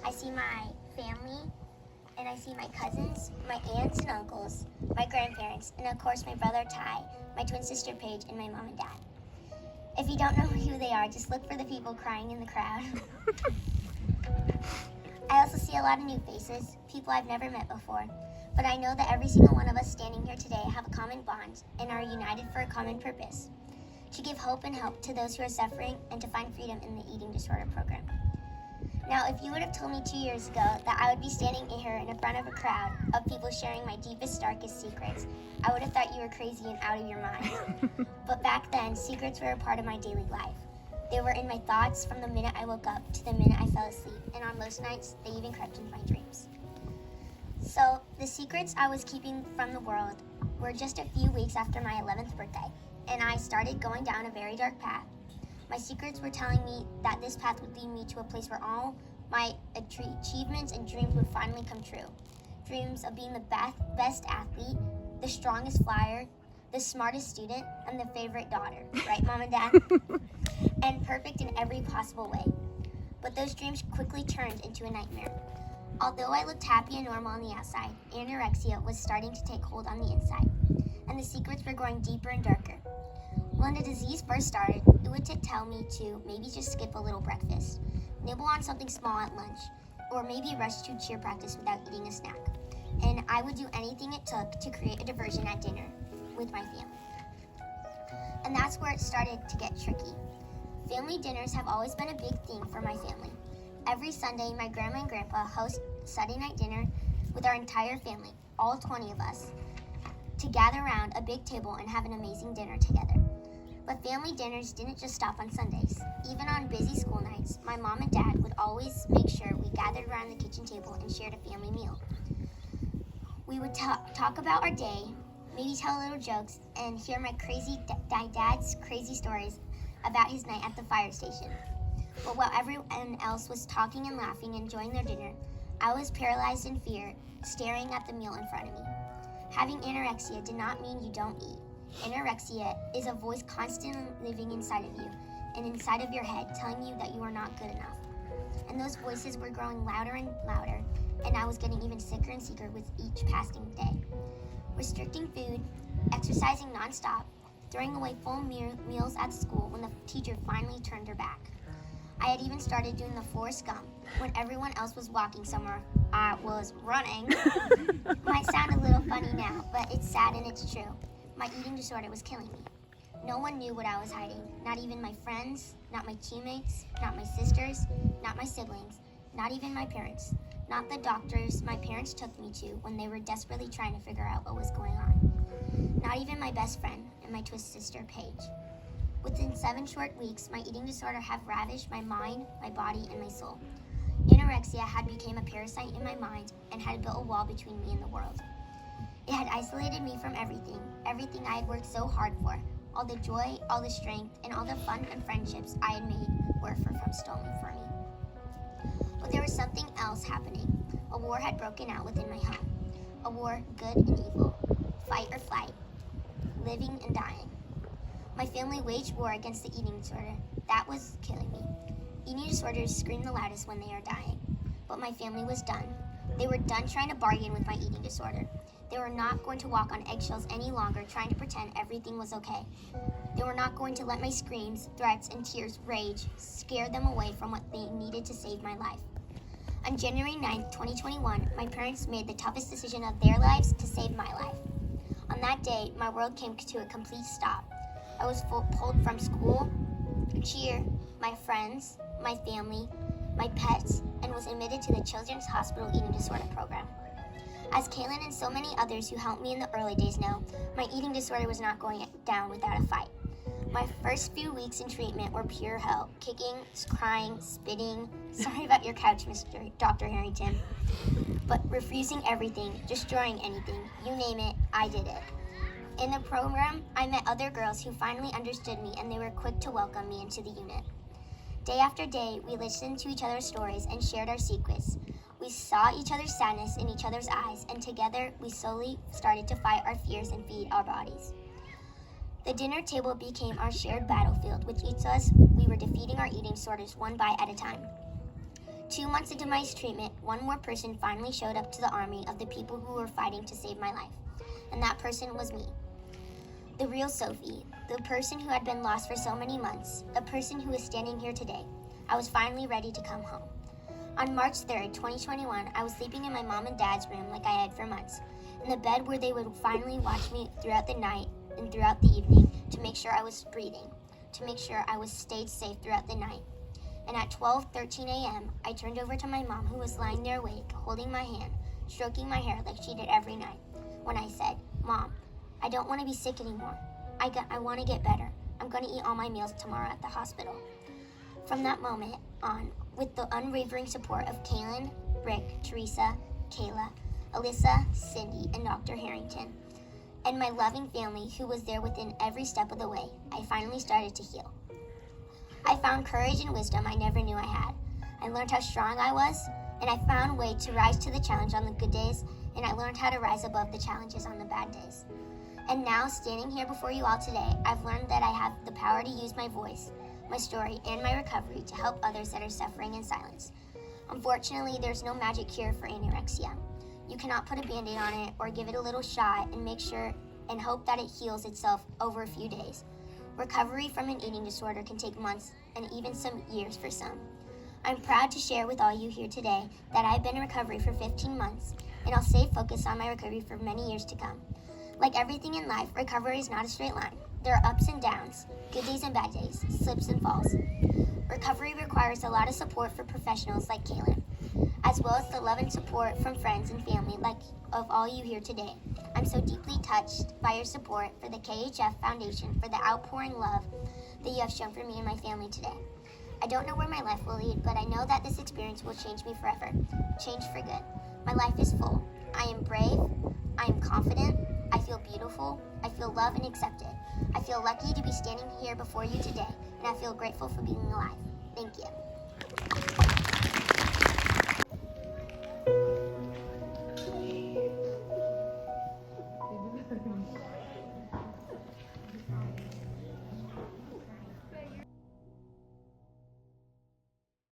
I see my family, and I see my cousins, my aunts and uncles, my grandparents, and of course my brother Ty, my twin sister Paige, and my mom and dad. If you don't know who they are, just look for the people crying in the crowd. I also see a lot of new faces, people I've never met before, but I know that every single one of us standing here today have a common bond and are united for a common purpose, to give hope and help to those who are suffering and to find freedom in the eating disorder program. Now, if you would have told me 2 years ago that I would be standing here in front of a crowd of people sharing my deepest, darkest secrets, I would have thought you were crazy and out of your mind. But back then, secrets were a part of my daily life. They were in my thoughts from the minute I woke up to the minute I fell asleep, and on most nights, they even crept into my dreams. So, the secrets I was keeping from the world were just a few weeks after my 11th birthday, and I started going down a very dark path. My secrets were telling me that this path would lead me to a place where all my achievements and dreams would finally come true. Dreams of being the best athlete, the strongest flyer, the smartest student, and the favorite daughter. Right, Mom and Dad? And perfect in every possible way. But those dreams quickly turned into a nightmare. Although I looked happy and normal on the outside, anorexia was starting to take hold on the inside, and the secrets were growing deeper and darker. When the disease first started, it would tell me to maybe just skip a little breakfast, nibble on something small at lunch, or maybe rush to cheer practice without eating a snack. And I would do anything it took to create a diversion at dinner with my family. And that's where it started to get tricky. Family dinners have always been a big thing for my family. Every Sunday, my grandma and grandpa host Sunday night dinner with our entire family, all 20 of us, to gather around a big table and have an amazing dinner together. But family dinners didn't just stop on Sundays. Even on busy school nights, my mom and dad would always make sure we gathered around the kitchen table and shared a family meal. We would talk about our day, maybe tell little jokes, and hear my dad's crazy stories about his night at the fire station. But while everyone else was talking and laughing and enjoying their dinner, I was paralyzed in fear, staring at the meal in front of me. Having anorexia did not mean you don't eat. Anorexia is a voice constantly living inside of you and inside of your head telling you that you are not good enough. And those voices were growing louder and louder, and I was getting even sicker and sicker with each passing day. Restricting food, exercising nonstop, throwing away full meals at school when the teacher finally turned her back. I had even started doing the Forrest Gump when everyone else was walking somewhere. I was running. Might sound a little funny now, but it's sad and it's true. My eating disorder was killing me. No one knew what I was hiding, not even my friends, not my teammates, not my sisters, not my siblings, not even my parents, not the doctors my parents took me to when they were desperately trying to figure out what was going on, not even my best friend and my twin sister Paige. Within 7 short weeks, my eating disorder had ravished my mind, my body, and my soul. Anorexia had become a parasite in my mind and had built a wall between me and the world. It had isolated me from everything I had worked so hard for. All the joy, all the strength, and all the fun and friendships I had made were from stolen from me. But there was something else happening. A war had broken out within my home. A war, good and evil, fight or flight, living and dying. My family waged war against the eating disorder. That was killing me. Eating disorders scream the loudest when they are dying. But my family was done. They were done trying to bargain with my eating disorder. They were not going to walk on eggshells any longer trying to pretend everything was okay. They were not going to let my screams, threats, and tears rage scare them away from what they needed to save my life. On January 9th, 2021, my parents made the toughest decision of their lives to save my life. On that day, my world came to a complete stop. I was pulled from school, cheer, my friends, my family, my pets, and was admitted to the Children's Hospital Eating Disorder Program. As Kaylin and so many others who helped me in the early days know, my eating disorder was not going down without a fight. My first few weeks in treatment were pure hell, kicking, crying, spitting, sorry about your couch, Dr. Harrington, but refusing everything, destroying anything, you name it, I did it. In the program, I met other girls who finally understood me, and they were quick to welcome me into the unit. Day after day, we listened to each other's stories and shared our secrets. We saw each other's sadness in each other's eyes, and together we slowly started to fight our fears and feed our bodies. The dinner table became our shared battlefield, with each of us we were defeating our eating disorders one bite at a time. 2 months into my treatment, one more person finally showed up to the army of the people who were fighting to save my life. And that person was me. The real Sophie, the person who had been lost for so many months, the person who is standing here today. I was finally ready to come home. On March 3rd, 2021, I was sleeping in my mom and dad's room like I had for months, in the bed where they would finally watch me throughout the night and throughout the evening to make sure I was breathing, to make sure I was stayed safe throughout the night. And at 12:13 a.m., I turned over to my mom, who was lying there awake, holding my hand, stroking my hair like she did every night, when I said, "Mom, I don't want to be sick anymore. I want to get better. I'm going to eat all my meals tomorrow at the hospital." From that moment on, with the unwavering support of Kaylin, Rick, Teresa, Kayla, Alyssa, Cindy, and Dr. Harrington, and my loving family who was there within every step of the way, I finally started to heal. I found courage and wisdom I never knew I had. I learned how strong I was, and I found a way to rise to the challenge on the good days, and I learned how to rise above the challenges on the bad days. And now, standing here before you all today, I've learned that I have the power to use my voice, my story, and my recovery to help others that are suffering in silence. Unfortunately, there's no magic cure for anorexia. You cannot put a Band-Aid on it or give it a little shot and make sure and hope that it heals itself over a few days. Recovery from an eating disorder can take months and even some years for some. I'm proud to share with all you here today that I've been in recovery for 15 months, and I'll stay focused on my recovery for many years to come. Like everything in life, recovery is not a straight line. There are ups and downs, good days and bad days, slips and falls. Recovery requires a lot of support from professionals like Kaylin, as well as the love and support from friends and family like of all you here today. I'm so deeply touched by your support for the KHF Foundation, for the outpouring love that you have shown for me and my family today. I don't know where my life will lead, but I know that this experience will change me forever, change for good. My life is full. I am brave, I am confident, I feel beautiful, I feel loved and accepted. I feel lucky to be standing here before you today, and I feel grateful for being alive. Thank you.